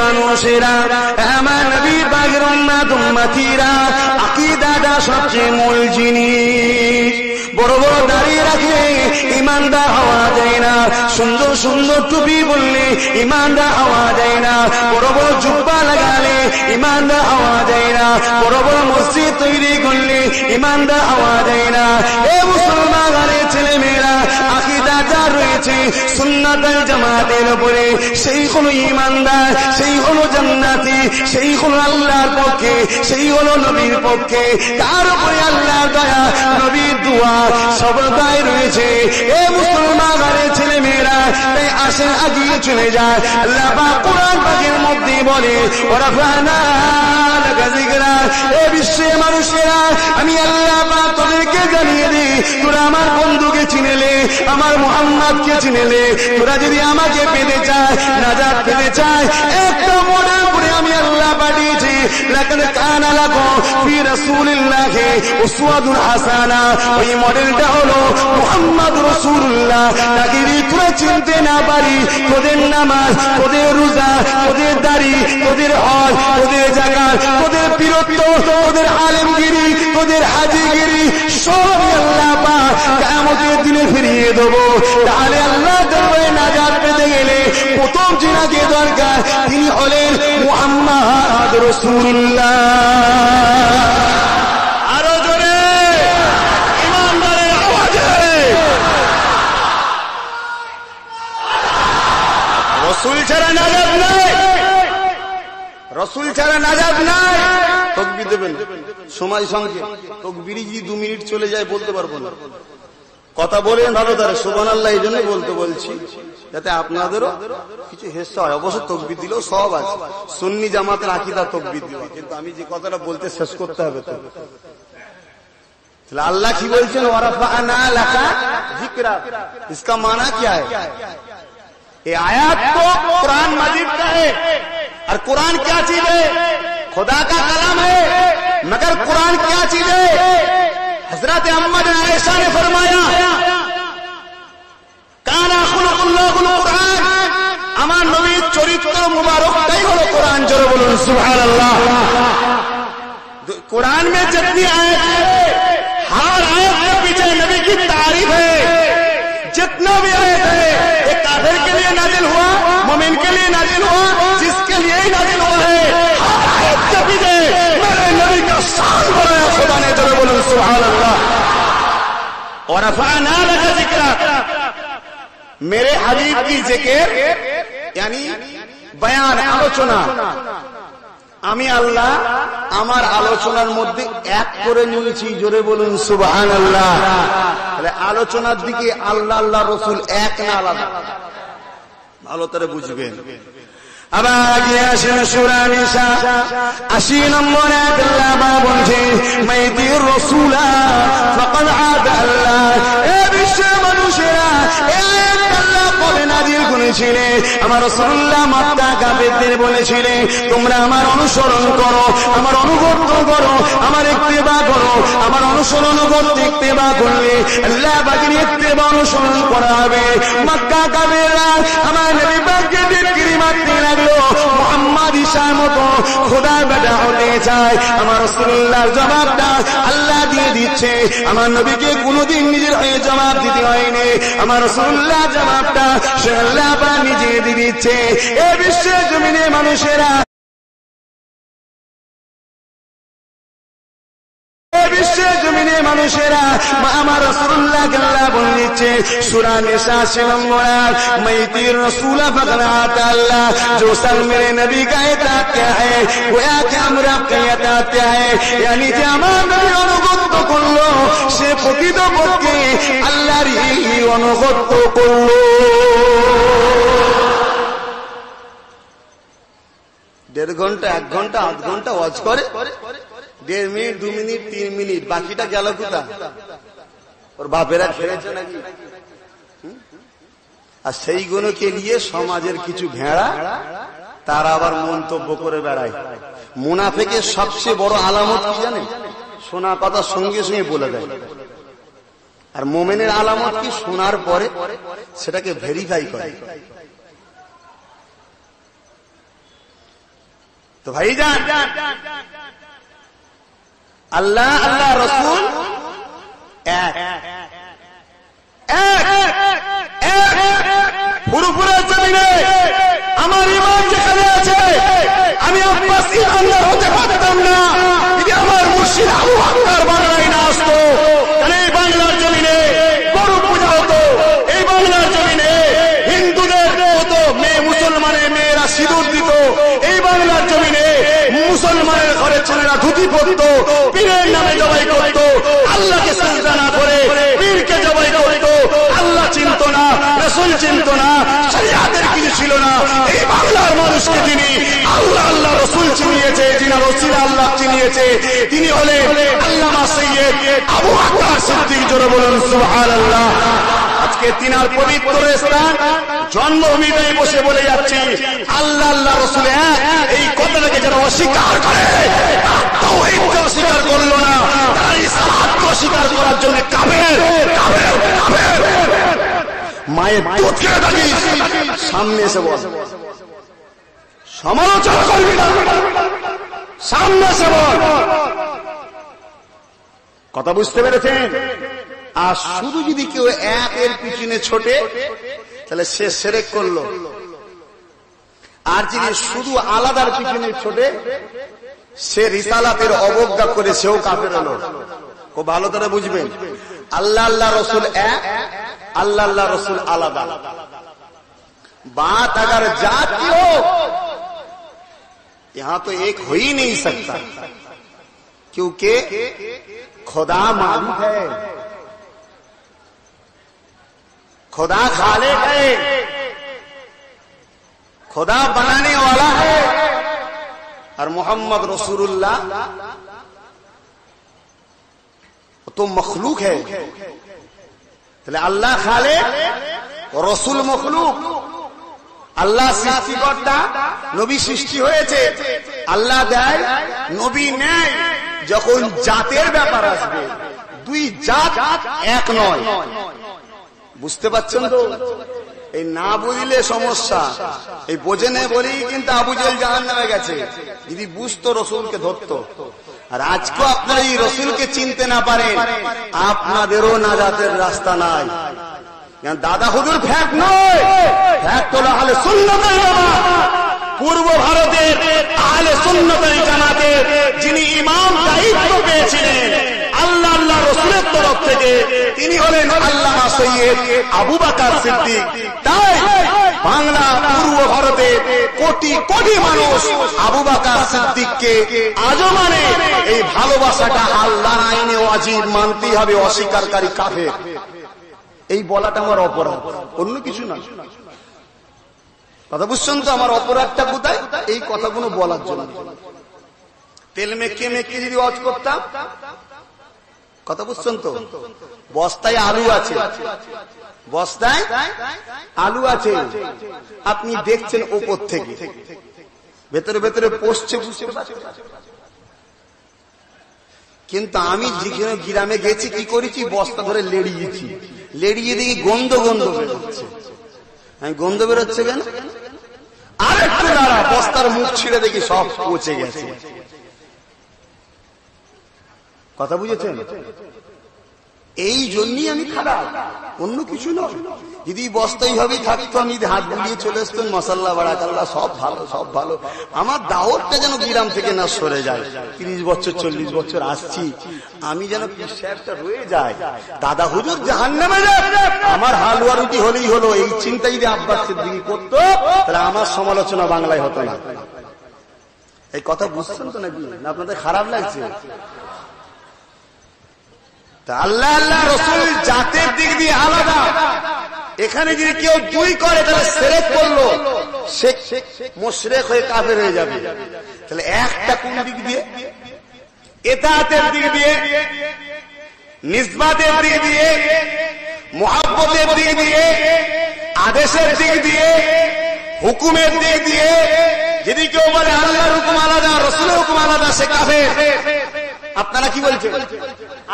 মানুষেরা, আমার নবী পাকের উম্মত উম্মতিরা, আকীদাটা সবচেয়ে মূল জিনিস। বড় বড় দাঁড়িয়ে রাখলে ইমানদার হওয়া যায় না, সুন্দর সুন্দর টুপি বললে ইমানদার হওয়া যায় না, বড় বড় জুব্বা লাগালে ইমানদার হওয়া যায় না, বড় বড় মসজিদ তৈরি করলে ইমানদার হওয়া যায় না। এ মুসলমানের ছেলে মেয়েরা, আকীদা যা রয়েছে সুন্নাত ওয়াল জামাতের উপরে, সেই হলো ইমানদার, সেই হলো জান্নাতি, সেই হলো আল্লাহর পক্ষে, সেই হলো নবীর পক্ষে। তার উপরে আল্লাহর দয়া, নবীর দুয়া সবটাই রয়েছে। এ মুসলমানের ছেলে মেয়েরা, তাই আসেন আগিয়ে চলে যায়। আল্লাহ পাক কোরআন পাকের মধ্যে বলে, ওয়ারাফানা লাকা যিকরা। এ বিশ্বের মানুষেরা, আমি আল্লাহ পাক তোদেরকে জানিয়ে দিই, তোরা আমার বন্ধুকে চিনেলে, আমার মুহাম্মদকে চিনেলে, তোরা যদি আমাকে পেতে চায়, নাজাত পেতে চায়, একটা মনের উপরে আমি আল্লাহ পাঠিয়েছি। লাকাদ কানা লাকুম ফি রাসূলিল্লাহি উসওয়াতুন হাসানা। ওই মডেলটা হলো মুহাম্মদ রাসূলুল্লাহ। তাকে যদি তোরা চিনতে না পারি, তোদের নামাজ, তোদের রোজা, তোদের দাড়ি, তোদের হজ, তোদের যাকাত, তোদের বীরত্ব, তোদের আলেমগিরি, তোদের হাজিগিরি সব আল্লাহ পাক কিয়ামতের দিনে ফিরিয়ে দেবো। তাহলে আল্লাহ দরবারে নাজাত পেতে গেলে প্রথম যিনাকে দরকার, তিনি হলেন মুহাম্মদ রাসূলুল্লাহ। আরো জোরে ইমানদারের আওয়াজে রাসূল ছাড়া নাজাত নাই, রাসূল ছাড়া নাজাত নাই। তাকবীর দেবেন, সময় সঙ্গে তাকবীর যদি 2 মিনিট চলে যায় বলতে পারবো না। কথা বলেন ভালো তারা সুবহানাল্লাহ, এই জন্য বলতে বলছি যাতে আপনাদেরও কিছু হেসা হয়। অবশ্য তাকবীর দিলেও সব আছে, সুন্নি জামাতের আকীদা তাকবীর দিবে, কিন্তু আমি যে কথাটা বলতে শেষ করতে হবে তো। अल्लाह की बोलছেন ওয়ারাফা'না লাকা যিকরা, इसका माना क्या है? ये आयत तो कुरान मजीद का है, और कुरान क्या चीज है? खुदा का कलाम है। मगर कुरान क्या चीज है? हजरत अम्मा आयशा ने फरमाया, काना खुलुकुल्लाहुल कुरान, আমার নবীর চরিত্র মুবারকটাই হলো কোরআন। জোরে বলুন সুবহানাল্লাহ। कुरान में जितनी आयत है, हर आयत के पीछे नबी की तारीफ है। जितना भी आयत है, एक काफिर के लिए नाजिल हुआ, मोमिन के लिए नाजिल हुआ, जिसके लिए ही नाजिल हुआ है, हर आयत के पीछे मेरे नबी का शान बढ़ाया खुदा ने। जरूर बोलूं सुभान अल्लाह। और रफ़अना लका ज़िक्रा, मेरे हबीब की जिक्र यानी बयान, आलोचना, আমি আল্লাহ আমার আলোচনার মধ্যে এক করে নিয়েছি। জোরে বলুন সুবহানাল্লাহ। তাহলে আলোচনার দিকে আল্লাহ আল্লাহ রাসূল এক না আলাদা, ভালো করে বুঝবেন। আবার আগে আসেন সূরা নিসা 80 নম্বর আয়াত, আল্লাহ বলছে মাইতির রাসূলা ফাকাদ আদা আল্লাহ। এ বিশ্বের মানুষেরা, এই আয়াত আল্লাহ কবে নাযিল করেছিলেন? আমার রাসূলুল্লাহ মক্কা কাফেরদের বলেছিলেন, তোমরা আমার অনুসরণ করো, আমার অনুগত করো, আমার ইত্তেবা করো। আমার অনুসরণ করতে ইত্তেবা করলে আল্লাহ পাকের ইত্তেবা অনুসরণ করা হবে। মক্কা কাফেররা আমার নবী পাককে বিক্রি মারতে লাগলো, মুহাম্মদ ঈসার মতো খোদার বেটা হতে চায়। আমার রাসূলুল্লাহর জবাবটা আল্লাহ দিয়ে দিচ্ছে। আমার নবীকে কোনোদিন নিজের হয়ে জবাব দিতে হয়নি, আমার রাসূলুল্লাহ জবাবটা সে আল্লাহ পাক নিজে দিয়ে দিচ্ছে। এই বিশ্বের জমিনে মানুষেরা, বিশ্বের জমিনে মানুষেরা আমার রাসূলুল্লাহকে আল্লাহ বলে দিচ্ছে সূরা নিসা 80 নম্বর আয়াত, মাইতির রাসূলা ফাকাদ আতা আল্লাহ, जो सल मेरे नबी का इताअत क्या है, गोया कि আমরা आपके इताअत क्या है। यानी যে আমার নবী অনুগত করলো, সে প্রকৃতপক্ষে আল্লাহরই অনুগত করলো। 1.5 ঘন্টা 1 ঘন্টা 8 ঘন্টা ওয়াজ করে, 1.5 মিনিট 2 মিনিট 3 মিনিট, বাকিটা গেল কোথা? ওর বাপেরা খেয়েছে নাকি? আর সেই গুণকে নিয়ে সমাজের কিছু ভেড়া তারা আবার মন্তব্য করে বেড়ায়। মুনাফিকের সবচেয়ে বড় আলামত কি জানেন? শোনা কথা সঙ্গে সঙ্গে বলে দেয়। আর মুমিনের আলামত কি? শোনার পরে সেটাকে ভেরিফাই করে। তো ভাইজান, আল্লাহ আল্লাহ রসুল এক পুরোপুরের জমিনে আমার ইমান যেখানে আছে, আমি আব্বাস ইমানদার হতে পারতাম না যদি আমার মুর্শিদ আবু বকর বাংলায় না আসতো। তাহলে এই বাংলার জমিনে গরু পূজা হতো, এই বাংলার জমিনে হিন্দুদের মতো মুসলমানের মেয়েরা সিঁদুর দিত, এই বাংলার জমিনে মুসলমানের ঘরের ছেলেরা ধুতি পরত, পীরের নামে জবাই করত, আল্লাহকে সিজদা না করে পীরকে জবাই করত, আল্লাহ চিনত না, রাসূল চিনত না, শরিয়াতের কিছু ছিল না। এই বাংলার মানুষকে তিনি আল্লাহ আল্লাহ রাসূল চিনিয়েছে, যিনি রাসূল আল্লাহ চিনিয়েছে, তিনি হলেন আল্লামা সৈয়দ আবু বকর সিদ্দিক। জোরে বলুন সুবহানাল্লাহ। আজকে তিনার পবিত্র স্থান জন্মভূমিতে বসে বলে যাচ্ছি আল্লাহ আল্লাহ রাসূল এক, এই কথাটাকে যারা অস্বীকার করে, তাওহীদকে অস্বীকার করলো না, তারা ইসলামকে অস্বীকার করার জন্য কাফের কাফের কাফের। মায়ের দুধ খেয়ে থাকিস, সামনে এসে বল, সমালোচনা করবি না, সামনে এসে বল। কথা বুঝতে পেরেছেন? আর শুধু যদি কেউ একের পিছনে ছোটে তাহলে সে শিরক করলো, আর যিনি শুধু আলাদার পিছনে ছোটে সে রিসালাতের অবজ্ঞা করে সেও কাফের হলো। খুব ভালো করে বুঝবেন, আল্লাহ আল্লাহ রসুল এক, अल्लाह अल्लाह रसूल आलादा। बात अगर जाती हो यहां तो एक हो ही नहीं सकता, क्योंकि खुदा मालिक है, खुदा खालिक है, खुदा बनाने वाला है, और मोहम्मद रसूलुल्लाह तो मखलूक है। তাহলে আল্লাহ খালেক, রসুল মখলুক। আল্লাহ সৃষ্টিকর্তা, নবী সৃষ্টি হয়েছে। আল্লাহ দেয়, নবী নেয়। যখন জাতের ব্যাপার আসবে, দুই জাত এক নয়। বুঝতে পারছেন তো? এই না বুঝলে সমস্যা। এই বোঝে নেই বলেই কিন্তু আবু জেহেল জাহান্নামে গেছে। যদি বুঝতো রসুলকে ধরতো। আর আজকে আপনারা এই রসুলকে চিনতে না পারেন, আপনাদেরও নাজাতের রাস্তা নাই। দাদা হুজুর ফ্যাক্ট নয়, ফ্যাক্ট হলো আহলে সুন্নাত ওয়াল জামাত। পূর্ব ভারতের আহলে সুন্নাত ওয়াল জামাতের যিনি ইমাম দায়িত্ব পেয়েছিলেন আল্লাহ আল্লাহ রসুলের তরফ থেকে, তিনি হলেন আল্লামা সৈয়দ আবু বকর সিদ্দিক। তাই বাংলা পূর্ব ভারতে কোটি কোটি মানুষ আবু বকর সিদ্দিককে আজও মানে। এই ভালোবাসাটা আল্লাহর আইনে ওয়াজিব, মানতেই হবে। অস্বীকারী কাফের। এই বলাটা আমার অপরাধ, অন্য কিছু না। কথা বুঝছেন তো? আমার অপরাধটা কোথায়? এই কথাগুলো বলার জন্য। তেল মেখে মেখে যদি ওয়াজ করতাম, কথা বুঝছেন তো? বস্তায় আলু আছে, বস্তায় আলু আছে, আপনি দেখছেন উপর থেকে, ভেতরে ভেতরে পড়ছে, বুঝতে পারছেন। কিন্তু আমি যেখানে গ্রামে গেছি কি করেছি, বস্তা ধরে লেড়িয়েছি, লেড়িয়ে দেখি গন্ধ গন্ধ বেরোচ্ছে। আমি গন্ধ বেরোচ্ছে কেন? আরেকটু নাড়া, বস্তার মুখ ছিঁড়ে দেখি সব পচে গেছে। কথা বুঝেছেন? এই জন্যই আমি খারাপ, অন্য কিছু নয়। যদি বস্তা এইভাবেই থাকতো, আমি হাত বুলিয়ে চলে আসতাম, মশাল্লা বাড়াকাল্লা সব ভালো, সব ভালো। আমার দাওয়াতটা যেন গ্রাম থেকে না সরে যায়। 30 বছর 40 বছর আসছি, আমি যেন পীর সাহেবটা রয়ে যায়, দাদা হুজুর জাহান্নামে যায়, আমার হালুয়া রুটি হলেই হলো। এই চিন্তা যদি আব্বাস সিদ্দিকী করতো, তাহলে আমার সমালোচনা বাংলায় হতো না। এই কথা বুঝছেন তো নাকি? না আপনাদের খারাপ লাগছে? আল্লাহ আল্লাহ রসুল জাতের দিক দিয়ে আলাদা। এখানে যদি কেউ দুই করে তাহলে শিরক করলো, মুশরিক হয়ে কাফের হয়ে যাবে। তাহলে একটা কোন দিক দিয়ে? ইতাআতের দিক দিয়ে, নিসবতের দিক দিয়ে, মুহাব্বতের দিক দিয়ে, আদেশের দিক দিয়ে, হুকুমের দিক দিয়ে। যদি কেউ বলে আল্লাহর হুকুম আলাদা, রসুলের হুকুম আলাদা, সে কাফের। আপনারা কি বলছেন?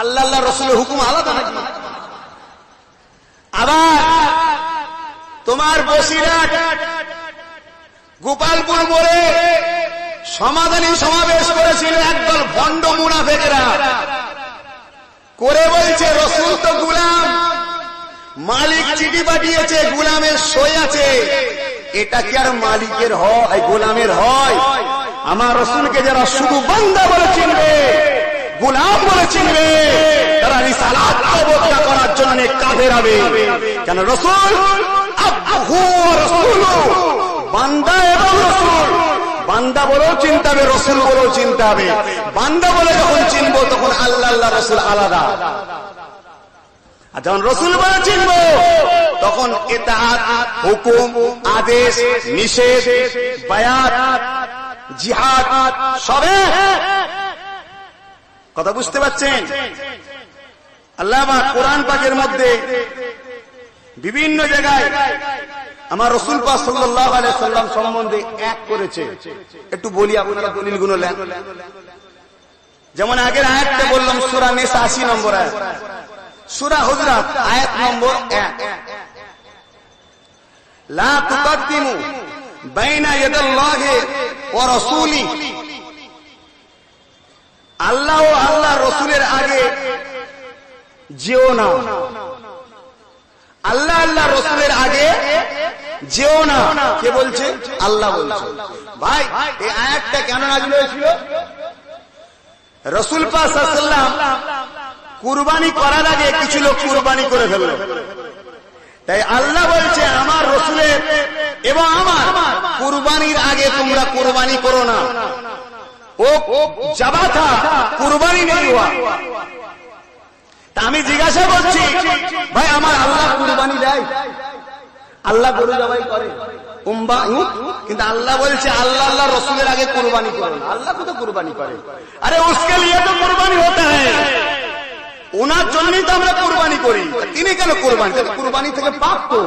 আল্লাহ আল্লাহ রসুলের হুকুম আলাদা নাকি? আবার তোমার বসিরহাট, গোপালপুর মোড়ে সমাধানী সমাবেশ করেছিল একদল ভণ্ড মুনাফিকরা, করে বলছে রসুল তো গোলাম, মালিক চিঠি পাঠিয়েছে, গোলামের সই আছে, এটা কি আর মালিকের হয়, গোলামের হয়? আমার রসুলকে যারা শুধু বান্দা বলে চিনবে, গোলাম বলে চিনবে, তারা রিসালাত অবজ্ঞা করার জন্য কাফের হবে। কেন রসুল আব্দুহু ওয়া রাসূলুহু, বান্দা এবং রসুল, বান্দা বলেও চিনতে হবে, রসুল বলেও চিনতে হবে। বান্দা বলে যখন চিনবো তখন আল্লাহ আল্লাহ রসুল আলাদা, আর যখন রসুল বলে চিনবো তখন ইতাআত, হুকুম, আদেশ, নিষেধ, বায়াত, জিহাদ সবে। কথা বুঝতে পারছেন? আল্লাহ পাক কোরআন পাকের মধ্যে বিভিন্ন জায়গায় আমার রাসূল পাক সাল্লাল্লাহু আলাইহি সাল্লাম সম্বন্ধে এক করেছে। একটু বলি, আপনারা দলিলগুলো নেন। যেমন আগের আয়াতটা বললাম, সূরা নিসা 80 নম্বর আয়াত, সূরা হুজরাত আয়াত নম্বর 1, লা তুকদ্দিমু বাইনা ইয়াদাল্লাহি ওয়া রাসূলি, আল্লাহ ও আল্লাহ রসুলের আগে যেও না, আল্লাহ আল্লাহ রসুলের আগে যেও না। কে বলছে? আল্লাহ বলছে। ভাই এই আয়াতটা কেন নাযিল হয়েছিল? রাসূল পাক সাল্লাল্লাহু আলাইহি ওয়াসাল্লাম কুরবানি করার আগে কিছু লোক কুরবানি করে ফেলল, তাই আল্লাহ বলছে আমার রসুলের এবং আমার কুরবানির আগে তোমরা কুরবানি করো না। ও যাবা থা, কুরবানি নেই হুয়া। তা আমি জিজ্ঞাসা করছি, ভাই আমার আল্লাহ কুরবানি দেয়? আল্লাহ গরু জবাই করে, কিন্তু আল্লাহ বলছে আল্লাহ আল্লাহ রসুলের আগে কুরবানি করো না। আল্লাহ তো কুরবানি করে, আরে উসকে লিয়ে তো কুরবানি হতা হ্যায়, ওনার জন্যই তো আমরা কুরবানি করি। তিনি কেন কুরবানি? কুরবানি থেকে পাপ তো।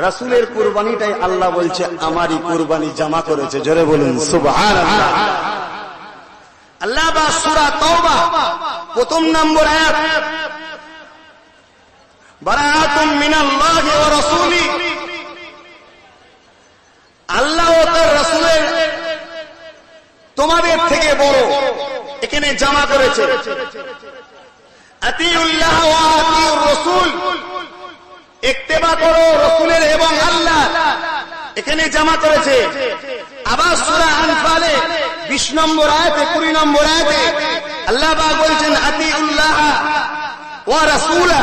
রাসূলের কুরবানিটাই আল্লাহ বলছে আমারই কুরবানি জমা করেছে। জোরে বলুন সুবহানাল্লাহ। আল্লাহ বা সূরা তাওবা প্রথম নম্বর আয়াত, বারাআতুম মিনাল্লাহি ওয়া রাসূলি, আল্লাহ ও তার রাসূলের তোমাদের থেকে বড়, এখানে জমা করেছে। আতিউল্লাহ ওয়া আতিউর রাসূল, ইত্তেবা করো রাসূলের এবং আল্লাহ, এখানে জমা করেছে। আবার সূরা আনফালে 20 নম্বর আয়াতে 20 নম্বর আয়াতে আল্লাহ পাক বলছেন আতিউল্লাহ ওয়া রাসূলা,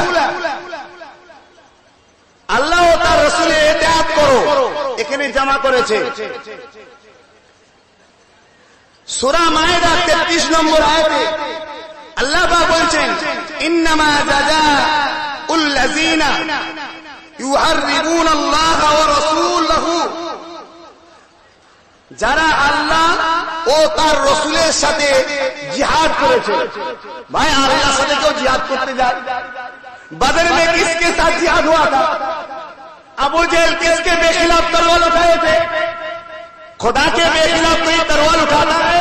আল্লাহ ও তার রাসূলের ইতাআত করো, এখানে জমা করেছে। সূরা মায়েদা 33 নম্বর আয়াতে আল্লাহ পাক বলছেন ইন্নামা জাযাউল লাযিনা ইউহাররিবুনাল্লাহা ওয়া রাসূলাহু, যারা আল্লাহ ও তার রাসূলের সাথে জিহাদ করেছে। ভাই আল্লাহর সাথে কেউ জিহাদ করতে যায়? बदर में किसके साथ जिहाद हुआ था? अबू जहल किसके बेखिलाफ तलवार उठाए थे? खुदा के बेखिलाफ कोई तलवार उठाता है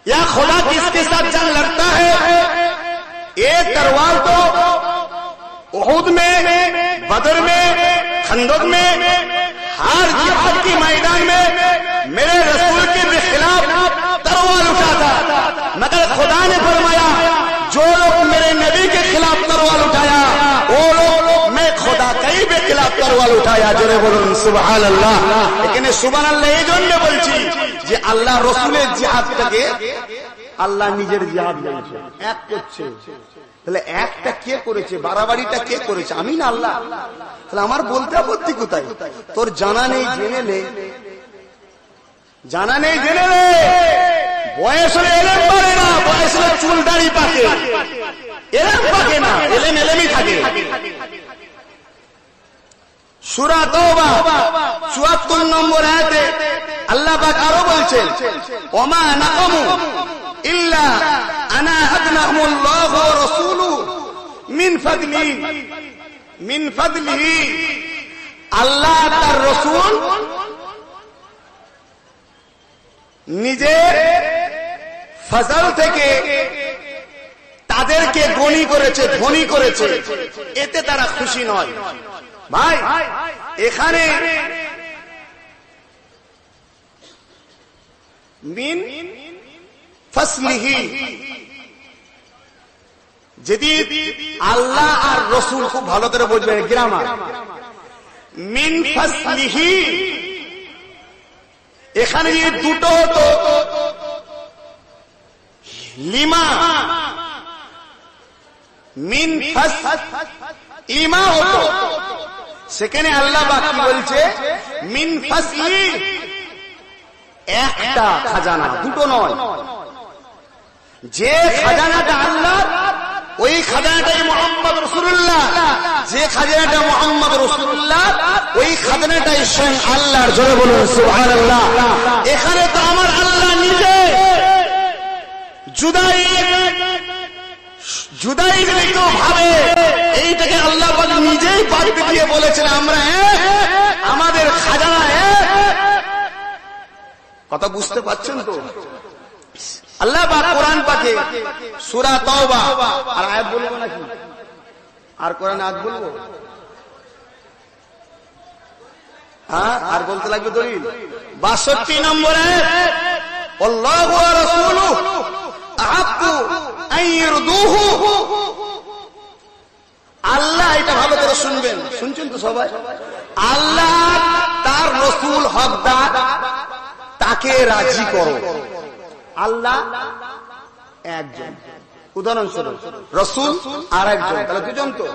या खुदा किसके साथ जंग लड़ता है? एक तलवार तो उहुद में, बदर में, खंदक में, हर जिहाद की मैदान में मेरे रसूल के बेखिलाफ तलवार उठाता, मगर खुदा ने फरमाया जो लोग मेरे नबी के खिलाफ तलवार उठाया वो लोग मैं खुदा के भी खिलाफ तलवार उठाया। जोरे बोलুন সুবহানাল্লাহ। এখানে সুবহানাল্লাহ এই জন্য বলছি যে আল্লাহ রাসূলের জিহাদটাকে আল্লাহ নিজের জিহাদ বলছে, এক করছে। তাহলে একটা কে করেছে? বাড়াবাড়িটা কে করেছে? আমি না আল্লাহ? তাহলে আমার বলতে আপত্তি কোথায়? তোর জানা নেই জেনে নে, জানা নেই জেনে নে। বয়স হলে এলেম পারে না, বয়স হলে চুল দাড়ি পাকে, এলেম পাকে না, এলেম এলেমই থাকে। সূরা তাওবা ৭৪ নম্বর আয়াতে আল্লাহ পাক আরো বলছেন ওমা নাকামু ইল্লা আনা আদনাহুল্লাহু ওয়া রাসূলুহু মিন ফাদলিহি, আল্লাহ তার রাসূল নিজের ফজল থেকে তাদেরকে গনি করেছে, ধনী করেছে, এতে তারা খুশি নয়। ভাই এখানে মিন ফাসলিহি, যদি আল্লাহ আর রসুল, খুব ভালো করে বুঝবেন গ্রামার, মিন ফাসলিহি এখানে যে দুটো হতো লিমা, মিন ফাস ইমা হতো, সেখানে আল্লাহ বাকি বলছে মিন ফাসলি, একটা খাজানা, দুটো নয়। যে খাজানাটা আল্লাহ, ওই খাজানাটাই মুহাম্মদ রাসূলুল্লাহ, যে খাজানাটা মুহাম্মদ রাসূলুল্লাহ, ওই খাজানাটাই স্বয়ং আল্লাহর। জোরে বলুন সুবহানাল্লাহ। এখানে তো আমার আল্লাহ নিজে জুদাই যদি কেউ ভাবে, এইটাকে আল্লাহ নিজেই পাল্টে দিয়ে বলেছেন আমরা আমাদের খাজানা। কথা বুঝতে পারছেন তো? আল্লাহ পাক কোরআন পাকে সূরা তাওবা, আর আয়াত বলবো নাকি? আর কোরআন আয়াত বলবো? হ্যাঁ, আর বলতে লাগবে দলিল। 62 নম্বর আয়াত, আল্লাহু ওয়া রাসূলুহু আহাক্কু আন ইরদুহু। আল্লাহ, এটা ভালো করে শুনবেন, শুনছেন তো সবাই? আল্লাহ তার রাসূল হকদার, তাকে রাজি করো। আল্লাহ একজন, উদাহরণস্বরূপ রাসূল আর একজন, তাহলে দুজন তো।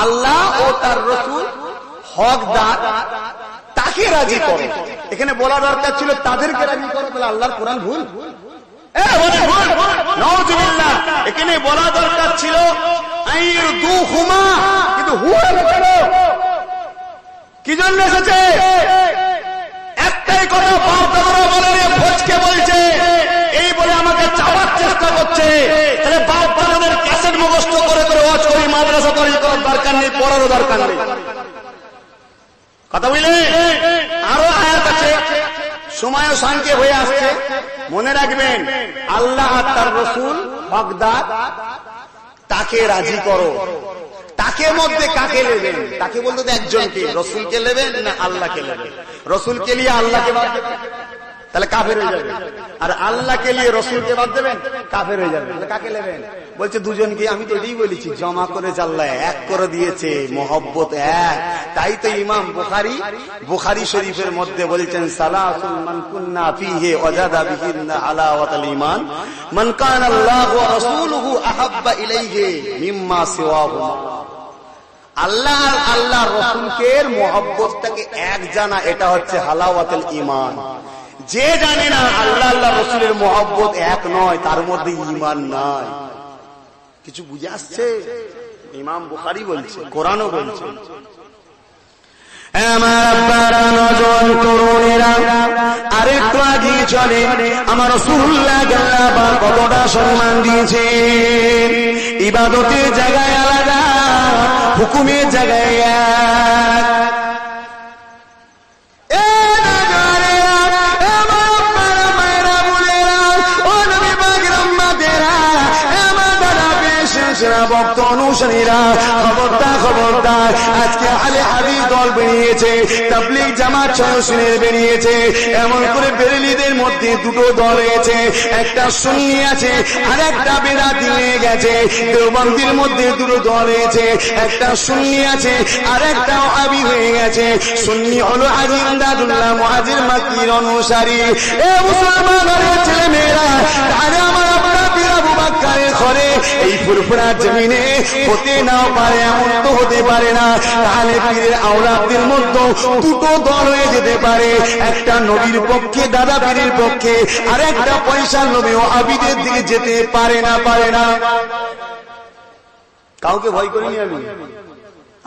আল্লাহ ও তার রাসূল হকদার, তাকে রাজি করো। এখানে বলা দরকার ছিল তাদেরকে রাজি করো, তাহলে আল্লাহর কোরআন ভুল? নাউযুবিল্লাহ। এখানে বলা দরকার ছিল আইরদুহুমা, কিন্তু হুয়া কেন? কি জন্য এসেছে? একটাই কথা বাপদাদারা বলে, ভোজকে বলছে, এই বলে আমাকে চাওয়ার চেষ্টা করছে। তাহলে বাপদাদাদের ক্যাসেট মুখস্থ করে করে ওয়াজ করি, মাদ্রাসা তৈরি করার দরকার নেই, পড়ারও দরকার নেই। কথা বুঝলে? আরো আয়াত আছে, সময়ও সংক্ষেপ হয়ে আসছে, মনে রাখবেন। আল্লাহ আর তার রাসূল হকদার, তাকে রাজি করো। তাকে মধ্যে কাকে নেবেন? তাকে বলতে তো একজনকে, রসুলকে নেবেন না আল্লাহকে নেবেন? রসুলকে নিয়ে আল্লাহকে বাদ দেবেন, তাহলে কাফের হয়ে যাবে। আর আল্লাহকে নিয়ে রসুলকে বাদ দেবেন, কাফের হয়ে যাবে। তাহলে কাকে নেবেন? বলছে দুজনকে। আমি তো এটাই বলেছি, জমা করে আল্লাহ এক করে দিয়েছে, মহব্বত এক। তাই তো ইমাম বুখারী শরীফের মধ্যে বলেছেন, সালাসুন মান কুন্না ফীহি ওয়াজাদা বিহিন্না হালাওয়াতাল ঈমান, মান কানা আল্লাহু ওয়া রাসূলুহু আহাব্বা ইলাইহি মিম্মা সিওয়াহুমা। আল্লাহ আর আল্লাহর রাসূলকে মহব্বতটাকে এক জানা, এটা হচ্ছে হালাওয়াতুল ঈমান। যে জানে না আল্লাহ আল্লাহর রাসূলের মহব্বত এক নয়, তার মধ্যে ঈমান নাই। কিছু বুঝে আসছে? ইমাম বুখারী বলছে, কোরআনও বলছে। আমার আব্বারা, নজর তরুণেরা, আরেকটু আগে চলে। আমার রাসূলুল্লাহ আল্লাহ কতটা সম্মান দিয়েছে। ইবাদতের জায়গায় আলাদা, হুকুমের জায়গায় এক। ভক্ত অনুসারীরা, খবরদার, আজকে আলে হাদিস দল বেরিয়েছে, তাবলীগ জামাত সদস্যদের বেরিয়েছে। এমন করে বেরেলিদের মধ্যে দুটো দল হয়েছে, একটা সুন্নি আছে আর একটা বেদাতি হয়ে গেছে। দেওবন্দির মধ্যে দুটো দল হয়েছে, একটা সুন্নি আছে আর একটা ওয়াহাবি হয়ে গেছে। সুন্নি হলো হাজী ইমদাদুল্লাহ মুহাজির মাক্কির অনুসারী। এ মুসলমানের ছেলে মেয়েরা, তাহলে আমার আপনার পীর আবু বকরের ঘরে এই ফুরফুরা জমিনে হতে নাও পারে, এমন তো হতে পারে না। তাহলে পীরের আওলাদদের মধ্যে দুটো দল হয়ে যেতে পারে, একটা নবীর পক্ষে, দাদা পীরের পক্ষে, আর একটা পয়সার লোভে ওয়াহাবিদের দিকে যেতে পারে না। কাউকে ভয় করিনি আমি,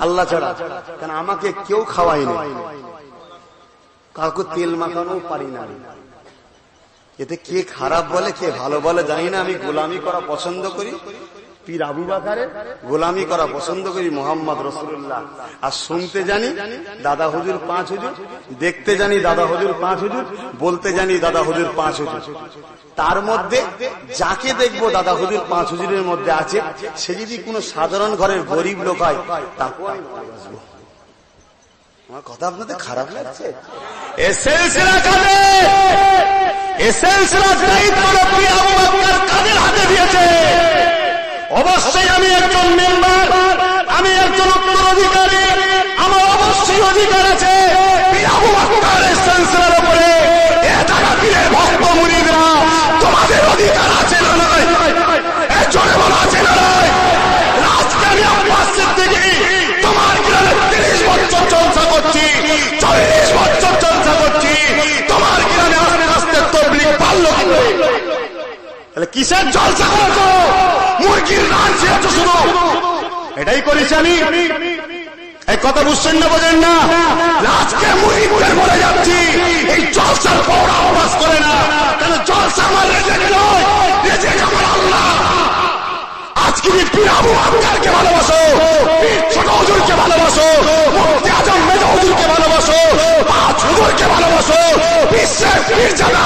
আল্লাহ ছাড়া। কারণ আমাকে কেউ খাওয়ায়নি, কাউকে তেল মাখানো পারি না। এতে কে খারাপ বলে কে ভালো বলে জানি না। আমি গোলামি করা পছন্দ করি, পীর আবু বকরের গোলামি করা পছন্দ করি, মুহাম্মদ রাসূলুল্লাহ। আর শুনতে জানি দাদা হুজুর 5 হুজুর, দেখতে জানি দাদা হুজুর 5 হুজুর, বলতে জানি দাদা হুজুর 5 হুজুর। তার মধ্যে যাকে দেখবো দাদা হুজুর 5 হুজুরের মধ্যে আছে, সে যদি কোনো সাধারণ ঘরের গরিব লোক হয়, তাকে ভালোবাসবো। আমার কথা আপনাদের খারাপ লাগছে? এ সিলসিলা কাদের? এই সিলসিলার দায়িত্ব পীর আবু বকর কাদের হাতে দিয়েছে? অবশ্যই আমি একজন মেম্বার, আমি একজন উত্তরাধিকারী, আমার অবশ্যই অধিকার আছে পীর আবু বকরের সিলসিলার উপরে। এটাকা পীরের ভক্ত মুরিদরা তোমাদের অধিকার আছে না নয়? এই জোরে বলা আছে না নয়? আজকে আমি আব্বাস সিদ্দিকী তোমার গ্রামে 30 বছর জলসা করছি, 40 বছর জলসা করছি, তোমার গ্রামে আস্তে আস্তে তাবলীগ বাড়লো কি করে? তাহলে কিসের জলসা করছো? মুরগির রান ছেড়েছো শুধু, এটাই করেছি আমি। এই কথা বুঝছেন না, বোঝেন না? আজকে মুরিদদের বলে যাচ্ছি এই জলসার পর আওয়াজ করে না, কেন জলসা আমার রেজেক নয়, রেজেক আমার আল্লাহ। আজকে পীর আবু বকরকে ভালোবাসো, পীর ছোট হুজুরকে ভালোবাসো, মুফতি আজম মেজো হুজুরকে ভালোবাসো, পাঁচ হুজুরকে ভালোবাসো, বিশ্বের পীরজাদা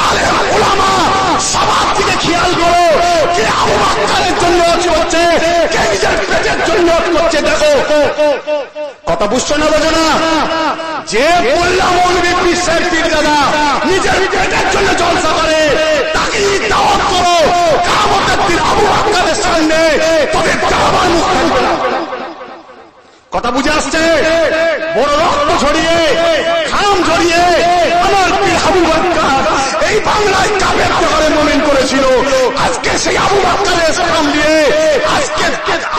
আলেম উলামা সবার দিকে খেয়াল করো। কে আবু বকরের জন্য হচ্ছে, কে নিজের পেটের জন্য হচ্ছে, দেখো। কথা বুঝছো না, বোঝো না? যে মোল্লা মৌলভী বিশ্বের পীরজাদা নিজের পেটের জন্য জলসা করে, তাকে দাওয়াত করো। কিয়ামতের দিন আবু বকরের সামনে তোদের দাওয়ার মুখ থাকবে না। কথা বুঝে আসছে? বড় রক্ত ঝরিয়ে, ঘাম ঝরিয়ে আমার পীর আবু বকর এই বাংলায় কাফের করে মুমিন করেছিল। আজকে সেই আবু বকরের সালাম দিয়ে আজকে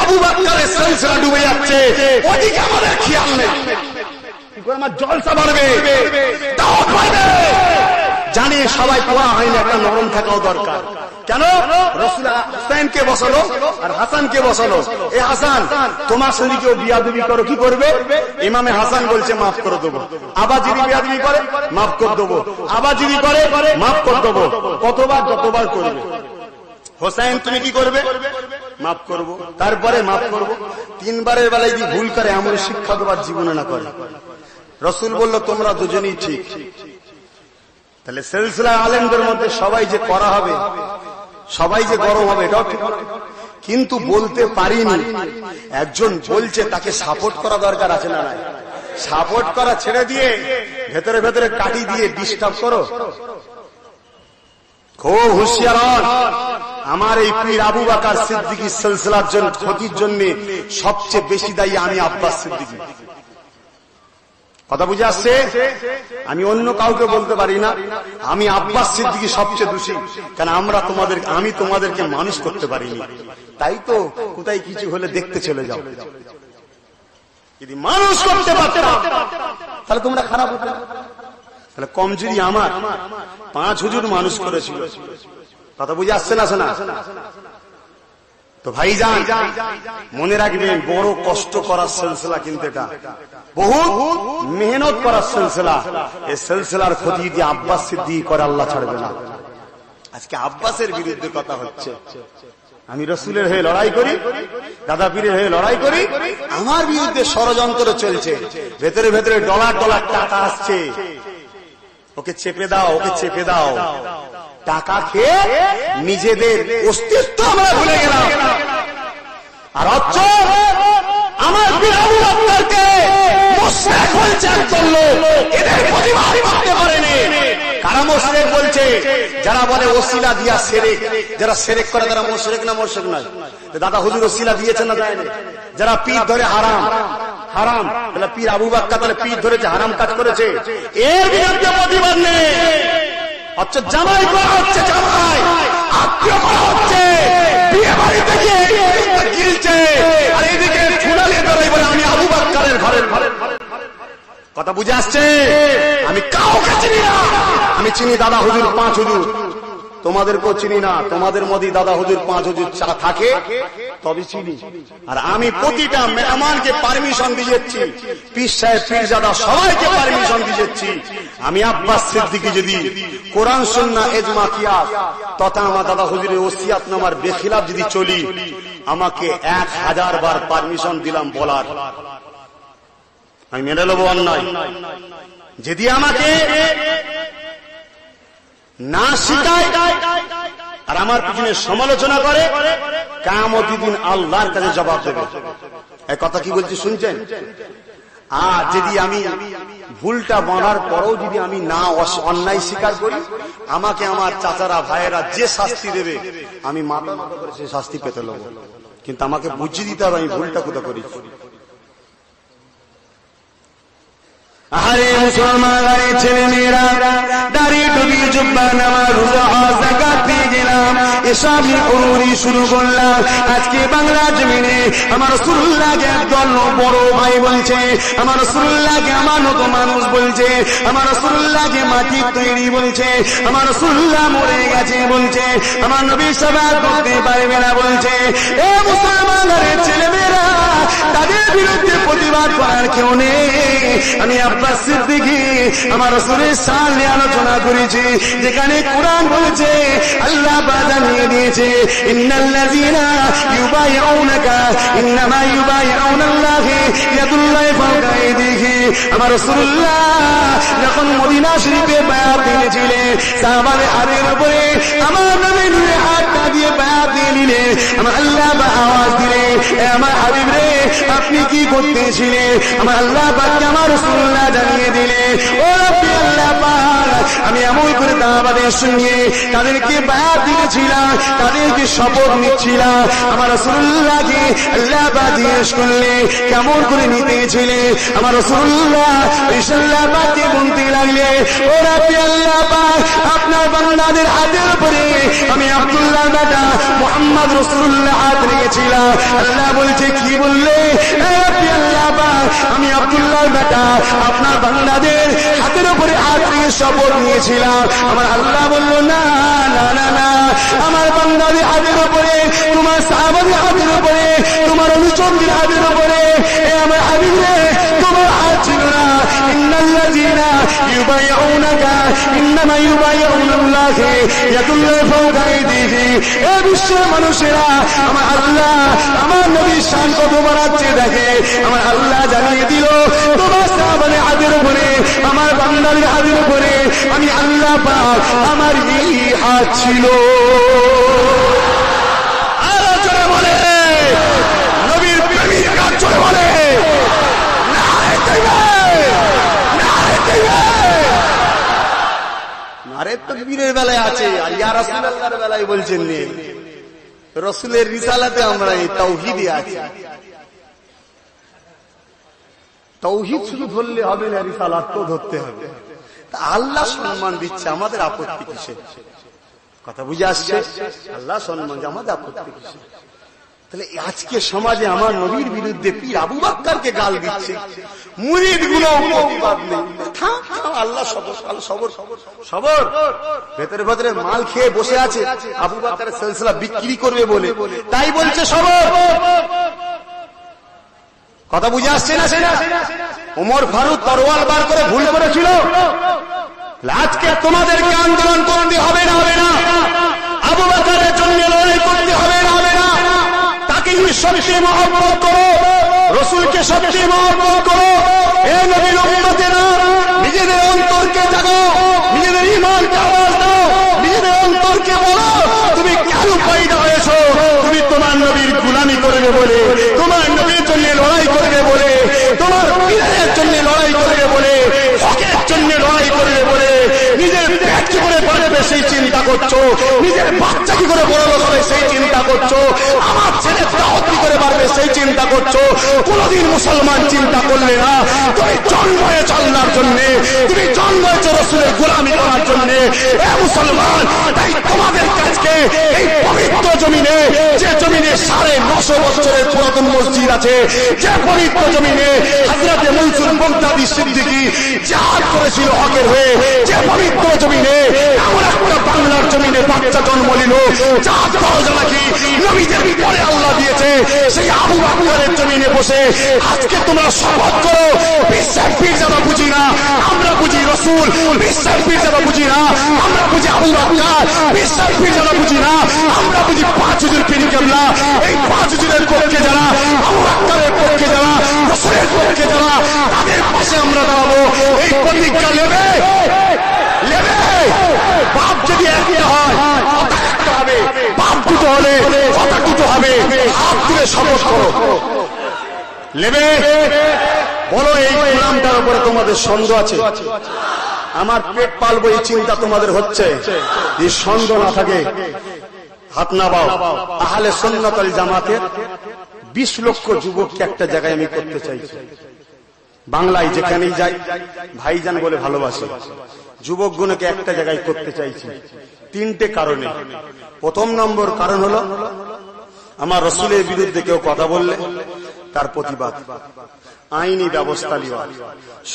আবু বকরের সিলসিলা ডুবে যাচ্ছে, ওদিকে আমাদের খেয়াল নেই। কি করে আমার জলসা বাড়বে, দাওয়াত বাড়বে? জানি সবাই কোয়া হয়নি, একটা নরম থাকাও দরকার। কেন? রাসূল হুসাইনকে বসালো আর হাসানকে বসালো। এ হাসান, তোমার সঙ্গে কেউ বিয়াদবি করো, কি করবে? ইমামে হাসান বলছে মাফ করে দেবো। আবার যদি বিয়াদবি করে মাফ করে দেবো, আবার যদি করে মাফ করে দেবো। কতবার? যতবার করবে। হোসেন তুমি কি করবে? মাফ করব, তারপরে মাফ করব। 3 বারের বেলায় যদি ভুল করে এমন শিক্ষা দেবার জীবনে না করে। রাসূল বলল তোমরা দুজনেই ঠিক। তাহলে সিলসিলা আলেমদের মধ্যে সবাই যে করা হবে, সবাই যে গরম হবে, এটাও ঠিক। কিন্তু বলতে পারিনি, একজন বলছে তাকে সাপোর্ট করা দরকার আছে না নাই? সাপোর্ট করা ছেড়ে দিয়ে ভেতরে ভেতরে কাটি দিয়ে ডিস্টার্ব করো। খুব হুঁশিয়ার হন। আমার এই পীর আবু বকর সিদ্দিকী সিলসিলার জন্য ক্ষতির জন্য সবচেয়ে বেশি দায়ী আমি আব্বাস সিদ্দিকী। কথা বুঝে আসছে? আমি অন্য কাউকে বলতে পারি না, আমি আব্বাস সিদ্দিকী সবচেয়ে দোষী। কারণ আমি তোমাদেরকে মানুষ করতে পারিনি, তাই তো কোথায় কিছু হলে দেখতে চলে যাও। যদি মানুষ করতে পারতাম তাহলে তোমরা খারাপ হতো। তাহলে কমজোরি আমার। 5 হুজুর মানুষ করেছিল। কথা বুঝে আসছে না? শোনা তো ভাইজান, মনে রাখবেন বড় কষ্ট করার সিলসিলা, কিন্তু এটা বহুত মেহনত করার সিলসিলা। এই সিলসিলার ক্ষতি যদি আব্বাস সিদ্দিকী করে আল্লাহ ছাড়বে না। আজকে আব্বাসের বিরুদ্ধে কথা হচ্ছে, আমি রাসূলের হয়ে লড়াই করি, দাদা পীরের হয়ে লড়াই করি, আমার বিরুদ্ধে ষড়যন্ত্র চলছে। ভেতরে ভেতরে ডলার ডলার টাকা আসছে, ওকে চেপে দাও, ওকে চেপে দাও। টাকা খেয়ে নিজেদের অস্তিত্ব আমরা ভুলে গেলাম। আর আমার পীর আবু বকরকে মুশরিক বলছে একদল লোক, এদের প্রতিবাদ করতে পারেনি। কারা মুশরিক বলছে? যারা বলে ওসিলা দিয়া শিরক, যারা শিরক করে তারা মুশরিক না? মুশরিক নয়। দাদা হুজুর ওসিলা দিয়েছেন না দেয়নি? যারা পীর ধরে হারাম হারাম, তাহলে পীর আবু বকর তাহলে পীর ধরেছে, হারাম কাজ করেছে, এর বিরুদ্ধে প্রতিবাদ নেই। আচ্ছা, জামাই করা হচ্ছে, জামাই আত্মীয় করা হচ্ছে, বিয়ে বাড়িতে গিয়ে গিলছে, আর এইদিকে ঠুনালে ধরে বলে আমি আবু বকরের ঘরের। কথা বুঝে আসছে? আমি কাউকে চিনি না। আমি চিনি দাদা হুজুর 5 হুজুর, তোমাদেরকেও চিনি না। তোমাদের মধ্যে দাদা হুজুর 5 হুজুর থাকে তবে চিনি। আর আমি প্রতিটা মেহমানকে পারমিশন দিয়েছি, পীর সাহেব পীরজাদা সবাইকে পারমিশন দিয়েছি। আমি আব্বাস সিদ্দিকী যদি কোরআন সুন্নাহ ইজমা কিয়াস তথা আমার দাদা হুজুরের ওসিয়াতনামার বেখিলাফ যদি চলি, আমাকে 1000 বার পারমিশন দিলাম বলার, আমি মেনে নেব অন্যায়। যদি আমাকে না শিখায় আর আমার পিছনে সমালোচনা করে, কিয়ামতের দিন আল্লাহর কাছে জবাব দেবে। এই কথা কি বলছি শুনছেন? আর যদি আমি ভুলটা বাঁধার পরেও যদি আমি না অন্যায় স্বীকার করি, আমাকে আমার চাচারা ভাইয়েরা যে শাস্তি দেবে আমি মাথা নত করে সেই শাস্তি পেতে নেব, কিন্তু আমাকে বুঝিয়ে দিতে হবে আমি ভুলটা কোথা করেছি। আরে মুসলমান ছেলে মেয়েরা, দাড়ি টুপি জুব্বা নামাজ রোজা হজ যাকাত পেয়ে গেলাম, এসব নিয়ে শুরু করলাম। আজকে বাংলা জমিনে আমার রাসূলুল্লাহকে একদল বড় ভাই বলছে, আমার রাসূলুল্লাহকে আমার মতো মানুষ বলছে, আমার রাসূলুল্লাহকে মাটির তৈরি বলছে, আমার রাসূলুল্লাহ মরে গেছে বলছে, আমার নবী সেবা করতে পারবে না বলছে। এ মুসলমানের ছেলে মেয়েরা, তাদের বিরুদ্ধে প্রতিবাদ করার কেউ নেই। আমি আব্বাস সিদ্দিকী আমার রাসূলের সামনে আলোচনা করেছি, যেখানে কোরআন বলছে, আল্লাহ জানিয়ে দিয়েছে, ইন্নাল্লাযীনা ইউবাইউনাকা ইন্নামা ইউবাইউনাল্লাহি ইয়াদুল্লাহি ফাওকা আইদিহিম। আমার রাসূলুল্লাহ যখন মদিনা শরীফে বায়াত দিয়েছিলেন, সাহাবাদের হাতের উপরে আমার নবী নিজে হাতটা দিয়ে বায়াত দিয়ে নিলেন। আমার আল্লাহ আওয়াজ দিলেন, আমার হাবিব রে, আপনি কি করতেছিলেন? আমার আল্লাহ পাক আমার রাসূলুল্লাহ জানিয়ে দিলেন, ও রব্বি আল্লাহ পাক, আমি এমন করে তাদের সঙ্গে তাদেরকে বায়াত দিয়েছিলাম, তাদেরকে শপথ নিচ্ছিলাম। আমার রাসূলুল্লাহকে আল্লাহ পাক জিজ্ঞেস করলে কেমন করে নিতেছিলেন? আমার রাসূলুল্লাহ ইনশাআল্লাহ পাকে বলতে লাগলে, ও রব্বি আল্লাহ পাক, আপনার বান্দাদের হাতের উপরে আমি আব্দুল্লাহ বেটা মুহাম্মদ রাসূলুল্লাহ হাত রেখেছিলাম। আল্লাহ বলছে, কি বললে? আল্লাহ পাক, আমি আব্দুল্লাহ বেটা আপনার বান্দাদের হাতের উপরে হাত রেখে শপথ নিয়েছিলাম। আমার আল্লাহ বলল, না না না না, আমার বান্দাদের হাতের উপরে, তোমার সাহাবাদের হাতের উপরে, তোমার অনুচরদের হাতের উপরে আমার হাবিব রে তোমার হাত ছিল না। ইন্নাল্লাযীনা ইউবাইউনাকা ইন্নামা ইউবাইউনাল্লাহি ইয়াদুল্লাহি ফাওকা আইদিহিম। এ বিশ্বের মানুষেরা, আমার আল্লাহ আমার নবীর শান কত বাড়াচ্ছে দেখে। আমার আল্লাহ জানিয়ে দিল, তোমার সাহাবাদের হাতের উপরে, আমার বান্দাদের হাতের উপরে আমি আল্লাহ পাক আমার এই হাত ছিল। আরো জোরে বলে, নবীর প্রেমিক কাজ জোরে বলে, নারে তাকবীর, নারে তাকবীর। নারে তাকবীরের বেলায় আছে, আর ইয়া রাসূলুল্লাহর বেলায় বলছেন নেই। রাসূলের রিসালাতে আমরা এই তাওহীদে আছি। তাওহীদ শুধু ধরলে হবে না, রিসালাতও ধরতে হবে। আল্লাহ সম্মান দিচ্ছে, আমাদের আপত্তি কিসে? কথা বুঝে আসছে? আল্লাহ সম্মান, আমাদের আপত্তি কিসে? তাহলে আজকে সমাজে আমার নবীর বিরুদ্ধে পীর আবু বকরকে গাল দিচ্ছে, মুরিদগুলো প্রতিবাদ নেই। আল্লাহ সবর সবর সবর, ভেতরে ভেতরে মাল খেয়ে বসে আছে, আবু বকরের সিলসিলা বিক্রি করবে বলে, তাই বলছে সবর। কথা বুঝে আসছে না? সেনা ওমর ফারুক তরোয়াল বার করে ভুল করেছিল। আজকে তোমাদেরকে আন্দোলন করতে হবে না, হবে না। আবু বকরের জন্য লড়াই করতে হবে না, হবে না। তাকে সবচেয়ে মহব্বত করো, রাসূলকে সবচেয়ে মহব্বত করো। এ নবীর উম্মতেরা, নিজেদের অন্তরকে জাগাও, নিজেদের ঈমানকে আওয়াজ দাও, নিজেদের অন্তরকে বলো, তুমি কেন পয়দা হয়েছো? তুমি তোমার নবীর গোলামি করবে বলে, তোমার নবীর জন্য লড়াই করবে বলে, তোমার পীরের জন্য লড়াই করবে বলে, হকের জন্য লড়াই করবে বলে, নিজের পেট কি করে বাড়বে সেই চিন্তা করছো, নিজের বাচ্চা কি করে বড় হবে সেই চিন্তা করছো, আমার ছেলে দাওয়াত কি করে বাড়বে সেই চিন্তা করছো। কোনদিন মুসলমান চিন্তা করলে না। তুমি জন্ম হয়েছ আল্লাহর জন্য, তুমি জন্ম হয়েছ রাসূলের গোলামি করার জন্য। এ মুসলমান, তাই তোমাদের কাছে এই পবিত্র জমিনে, যে জমিনে 950 বছরের পুরাতন মসজিদ আছে, যে পবিত্র জমিনে হযরত মনসুর বগদাদী সিদ্দিকী জিহাদ করেছিল হকের হয়ে, যে পবিত্র জমিনে আমরা একটা বাংলার জমিনে বাচ্চা জন্ম নিল, যার দরজা নাকি নবীদের পরে আল্লাহ দিয়েছে, সেই আবু বকরের জমিনে বসে আজকে তোমরা শপথ করো, বিশ্বাস পীর যারা বুঝি না, আমরা বুঝি রাসূল, বিশ্বাস পীর যারা বুঝি না, আমরা বুঝি আবু বকর, বিশ্বাস পীর যারা বুঝি না, আমরা বুঝি 5 হুজুর পীর কেবলা। এই 5 হুজুরের পক্ষে যারা, আবু বকরের পক্ষে যারা, রাসূলের পক্ষে যারা, তাদের পাশে আমরা দাঁড়াবো। এই প্রতিজ্ঞা নেবে, নেবে। বাপ যদি একটা হয়, কথা একটা হবে, বাপ দুটো হলে কথা দুটো হবে। হাত তুলে শপথ করো, নেবে। বলো, এই গোলাম ইমানটার উপরে তোমাদের সন্দেহ আছে, আমার পেট পালবো এই চিন্তা তোমাদের হচ্ছে, এই সন্দেহ না থাকে হাত নামাও। আহলে সুন্নাত ওয়াল জামাতের 20 লক্ষ যুবককে একটা জায়গায় আমি করতে চাইছি। বাংলায় যেখানেই যাই ভাইজান বলে ভালোবাসে, যুবকগুলোকে একটা জায়গায় করতে চাইছি 3টে কারণে। প্রথম নম্বর কারণ হলো আমার রাসূলের বিরুদ্ধে কেউ কথা বললে তার প্রতিবাদ, আইনি ব্যবস্থা নেওয়া।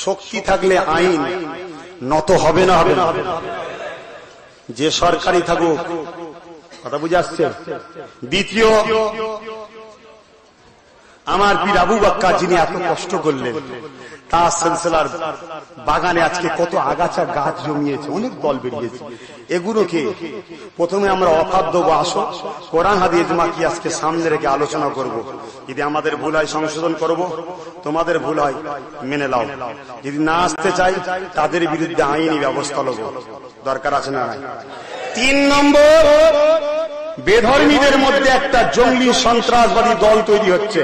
শক্তি থাকলে আইন নত হবে না, হবে না, যে সরকারি থাকুক, কথা বুঝে আসছে। দ্বিতীয়, আমার পীর আবু বকর যিনি এত কষ্ট করলেন, তার সিলসিলার বাগানে আজকে কত আগাছা গাছ জমিয়েছে, অনেক দল বেরিয়েছে। এগুলোকে প্রথমে আমরা অফাত দেবো, আসো কোরআন হাদিস ইজমা কি আজকে সামনে রেখে আলোচনা করব। যদি আমাদের ভুল হয় সংশোধন করব, তোমাদের ভুল হয় মেনে নাও। যদি না আসতে চাই তাদের বিরুদ্ধে আইনি ব্যবস্থা নেব, দরকার আছে না? 3 নম্বর, বেধর্মীদের মধ্যে একটা জঙ্গলি সন্ত্রাসবাদী দল তৈরি হচ্ছে।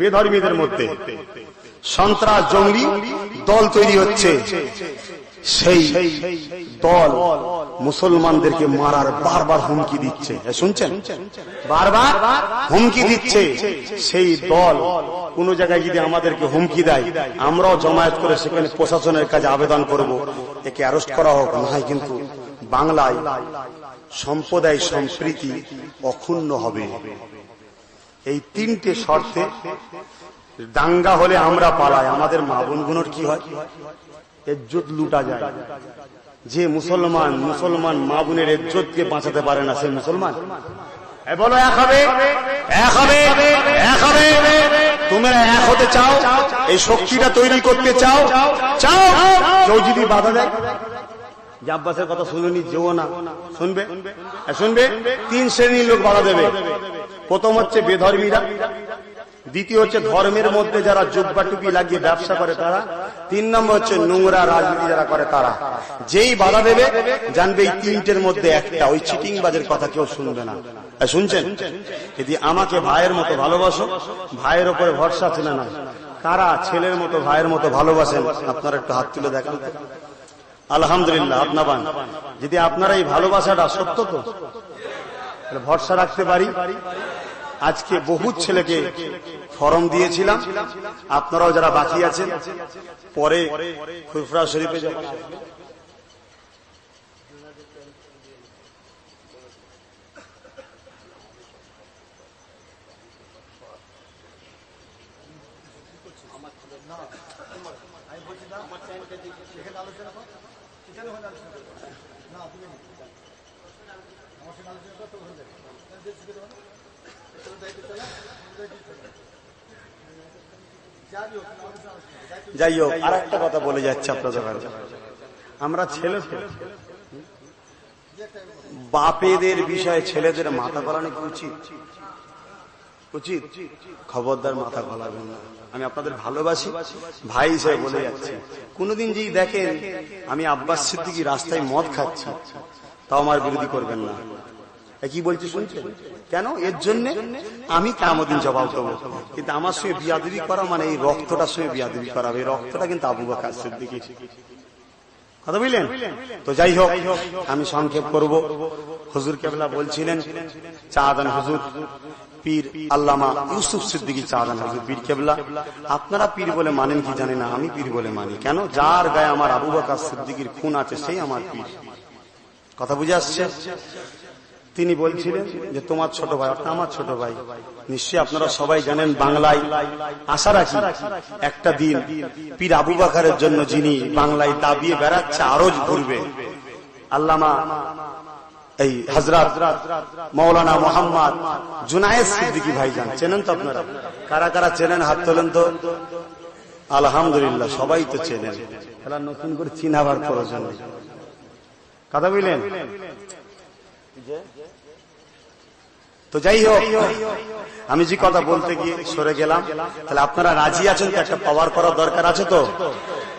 বেধর্মীদের মধ্যে সন্ত্রাস জঙ্গলি দল তৈরি হচ্ছে। সেই দল মুসলমানদেরকে মারার বারবার হুমকি দিচ্ছে, শুনছেন? বারবার হুমকি দিচ্ছে। সেই দল কোন জায়গায় যদি আমাদেরকে হুমকি দেয়, আমরাও জমায়েত করে সেখানে প্রশাসনের কাছে আবেদন করব, একে অ্যারেস্ট করা হোক। না, কিন্তু বাংলায় সম্প্রদায় সম্প্রীতি অক্ষুণ্ণ হবে। এই 3টে শর্তে দাঙ্গা হলে আমরা পালাই, আমাদের মা বোনগুলোর কি হয়? ইজ্জত লুটা যায়। যে মুসলমান মা বোনের ইজ্জতকে বাঁচাতে পারে না, সে মুসলমান? বলো এক হবে, এক হবে, এক হবে। তোমরা এক হতে চাও, এই শক্তিটা তৈরি করতে চাও, চাও। কেউ যদি বাধা দেয়, আব্বাসের কথা শুনুনি, যেও না, শুনবে, শুনবে। 3 শ্রেণীর লোক বাধা দেবে। প্রথম হচ্ছে বেধর্মীরা, দ্বিতীয় হচ্ছে ধর্মের মধ্যে যারা জুব্বা টুপি লাগিয়ে ব্যবসা করে তারা, 3 নম্বর হচ্ছে নোংরা রাজনীতি যারা করে তারা। যেই বাধা দেবে জানবে এই 3টের মধ্যে একটা, ওই চিটিংবাজের কথা কেউ শুনবে না। শুনছেন? যদি আমাকে ভাইয়ের মতো ভালোবাসো, ভাইয়ের উপরে ভরসা আছে না? কারা ছেলের মতো ভাইয়ের মতো ভালোবাসেন? আপনারা একটু হাত তুলে দেখান। আলহামদুলিল্লাহ, আপনাবান। যদি আপনারা এই ভালোবাসাটা সত্য তো ভরসা রাখতে পারি। আজকে বহু ছেলেকে ফরম দিয়েছিলাম, আপনারাও যারা বাকি আছেন, পরে ফুরফুরা শরীফে যখন যাই হোক, আর একটা কথা বলে যাচ্ছে আপনাদের, আমরা ছেলে বাপেদের বিষয়ে ছেলেদের মাথা গলানো কি উচিত? উচিত? খবরদার মাথা গলাবেন না। আমি আপনাদের ভালোবাসি, ভাই হিসেবে বলে যাচ্ছি। কোনদিন যদি দেখেন আমি আব্বাস সিদ্দিকী রাস্তায় মদ খাচ্ছি, তাও আমার বিরোধী করবেন না। কি বলছি শুনছেন? কেন? এর জন্য আমি কিয়ামতের জবাব দেবো। কিন্তু আমার সঙ্গে বিয়াদবি করা মানে এই রক্তটার সঙ্গে বিয়াদবি করা, এই রক্তটা কিন্তু আবু বকর সিদ্দিকী। কথা বুঝলেন তো? যাই হোক, আমি সংক্ষেপ করব। হুজুর কেবলা বলছিলেন, চাঁদান হুজুর পীর আল্লামা ইউসুফ সিদ্দিকী চাঁদান হুজুর পীর কেবলা। আপনারা পীর বলে মানেন কি জানি না, আমি পীর বলে মানি। কেন? যার গায়ে আমার আবু বকর সিদ্দিকীর খুন আছে সেই আমার পীর। কথা বুঝে আসছে? তিনি বলছিলেন যে তোমার ছোট ভাই, অর্থাৎ আমার ছোট ভাই। নিশ্চয়ই আপনারা সবাই জানেন, বাংলায় আশা রাখি একটা দিন পীর আবু বকরের জন্য যিনি বাংলায় দাবিয়ে বেড়াচ্ছে, আরজ ঘুরবে, আল্লামা এই হযরত মাওলানা মোহাম্মদ জুনায়েদ সিদ্দিকী ভাইজান। চেনেন তো আপনারা? কারা কারা চেনেন হাত তোলেন তো। আলহামদুলিল্লাহ, সবাই তো চেনেন। তাহলে নতুন করে চিনাবার প্রয়োজন নেই। কথা বুঝলেন তো? যাই হোক, আমি যে কথা বলতে গিয়ে সরে গেলাম। তাহলে আপনারা রাজি আছেন তো? একটা পাওয়ার করার দরকার আছে তো।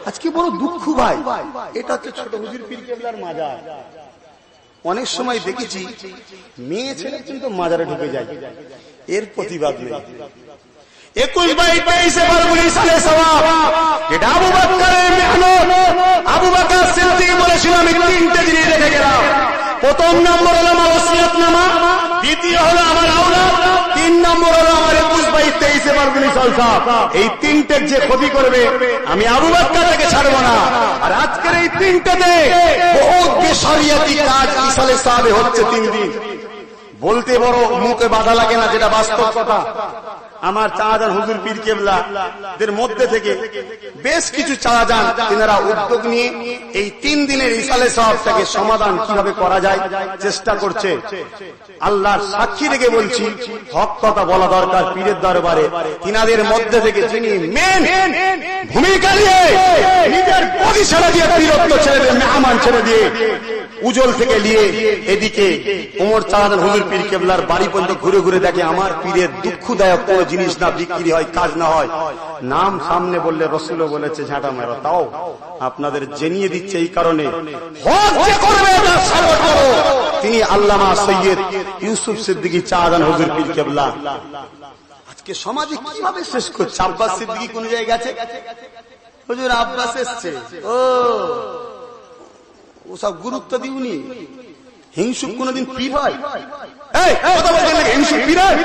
আজকে বড় দুঃখ ভাই, এটা হচ্ছে ছোট হুজুর পীর কেবলার মাজার। অনেক সময় দেখেছি মেয়ে ছেলে কিন্তু মাজারে ঢুকে যায়, এর প্রতিবাদ নেই। 21/22 সালে সওয়াব, এটা আবু প্রথম নম্বর হলো আমার ওসিয়তনামা, দ্বিতীয় হলো আমার আওলাদ, 3 নম্বর হলো আমার 21/22 মার্গুনি জলসা। এই তিনটে যে ক্ষতি করবে আমি আবু বকর থেকে ছাড়বো না। আর আজকের এই তিনটেতে বহুত বেশরিয়াতি কাজ ইসালে সাহেবে হচ্ছে 3 দিন। বলতে বড় মুখে বাধা লাগে না, যেটা বাস্তব কথা। আমার চাঁদান হুজুর পীর কেবলা দের মধ্যে থেকে বেশ কিছু চাঁদান তিনারা উদ্যোগ নিয়ে এই 3 দিনের ইসালে সাহেবটাকে সমাধান কিভাবে করা যায় চেষ্টা করছে। আল্লাহর সাক্ষী রেখে বলছি, হক কথা বলা দরকার পীরের দরবারে। তিনাদের মধ্যে থেকে যিনি মেন ভূমিকা নিয়ে নিজের বডি ছেড়ে দিয়ে, বীরত্ব ছেড়ে দিয়ে, মেহমান ছেড়ে দিয়ে, উজল থেকে নিয়ে এদিকে ওমর চাঁদান হুজুর পীর কেবলার বাড়ি পর্যন্ত ঘুরে ঘুরে দেখে আমার পীরের দুঃখদায়ক কোন জিনিস না বিক্রি হয়, কাজ না হয়। নাম সামনে বললে রসুলও বলেছে ঝাঁটা মারো, তাও আপনাদের জেনিয়ে দিচ্ছে এই কারণে তিনি আল্লামা সৈয়দ ইউসুফ সিদ্দিকী চাঁদান হুজুর পীর কেবলা আজকে সমাজে কিভাবে শেষ করছে। আব্বাস সিদ্দিকী কোন জায়গায় গেছে, হুজুর আব্বাস এসছে, ও সব গুরুত্ব দিউনি। হিংসুক কোনদিন পীর হয়? হিংসুক পীর হয়?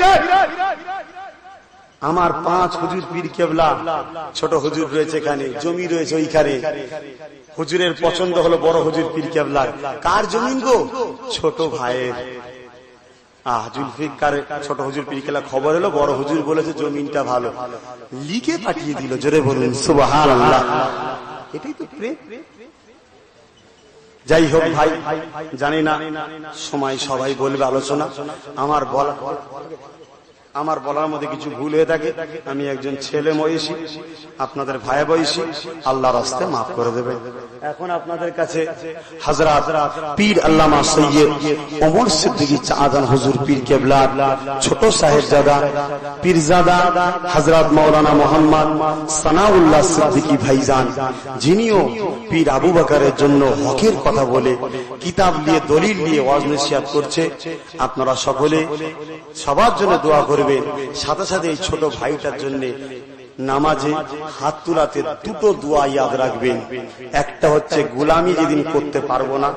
আমার 5 হুজুর পীর কেবলা, ছোট হুজুর রয়েছে এখানে, জমি রয়েছে ওইখানে। হুজুরের পছন্দ হলো বড় হুজুর পীর কেবলার। কার জমিন গো? ছোট ভাইয়ের। জুলফিকার ছোট হুজুর পীর কেবলা খবর এলো, বড় হুজুর বলেছে জমিনটা ভালো, লিখে পাঠিয়ে দিল। জোরে বলুন সুবহানাল্লাহ। এটাই তো প্রেম। যাই হোক ভাই, জানি না সময় সবাই বলবে আলোচনা, আমার বলার মধ্যে কিছু ভুল হয়ে থাকে, আমি একজন ছেলে বয়সী, আপনাদের ভাই বয়সী, আল্লাহর রাস্তায় মাফ করে দেবে। এখন আপনাদের কাছে হযরত পীর আল্লামা সৈয়দ ওমর সিদ্দিকী চাঁদান হুজুর পীর কেবলা ছোট সাহেবজাদা পীরজাদা হযরত মাওলানা মোহাম্মদ সানাউল্লাহ সিদ্দিকী ভাইজান, যিনিও পীর আবু বকরের জন্য হকের কথা বলে কিতাব নিয়ে দলিল নিয়ে ওয়াজ নসিহত করছে। আপনারা সকলে সবার জন্য দোয়া করবেন। সাথে সাথে এই ছোট ভাইটার জন্য নামাজে হাত তুলাতে 2টো দোয়া ইয়াদ রাখবেন। একটা হচ্ছে গোলামি যেদিন করতে পারবো না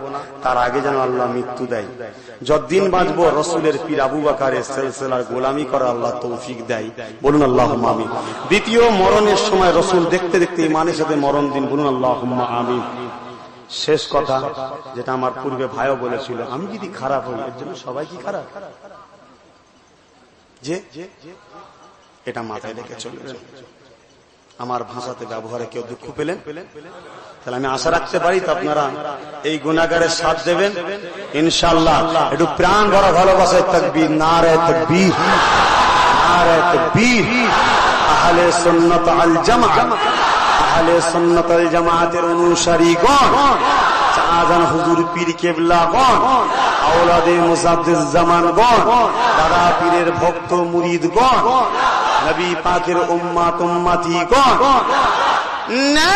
তার আগে যেন আল্লাহ মৃত্যু দেয়। যতদিন বাঁচবো রসুলের পীর আবু বকরের সিলসিলার গোলামি করা আল্লাহ তৌফিক দেয়, বলুন আল্লাহুম্মা আমিন। দ্বিতীয়, মরণের সময় রসুল দেখতে দেখতে ইমানের সাথে মরণ দিন, বলুন আল্লাহুম্মা আমিন। শেষ কথা, যেটা আমার পূর্বে ভাইও বলেছিল, আমি যদি খারাপ হই এর জন্য সবাই কি খারাপ? যে এটা মাথায় রেখে চলবে। আমার ভাষাতে ব্যবহারে কেউ দুঃখ পেলেন তাহলে আমি আশা রাখতে পারি তো আপনারা এই গুনাহগারের সাথ দেবেন ইনশাআল্লাহ। একটু প্রাণ ভরা ভালোবাসায় তাকবীর, নারে তাকবীর, নারে তাকবীর। আহলে সুন্নাত আল জামাত, আহলে সুন্নাত আল জামাতের অনুসারীগণ, চাঁদান হুজুর পীর কেবলাগণ, আওলাদে মুজাদ্দিদ জামানগণ, দাদা পীরের ভক্ত মুরিদগণ, নবী পাকের উম্মাত উম্মতিগণ, না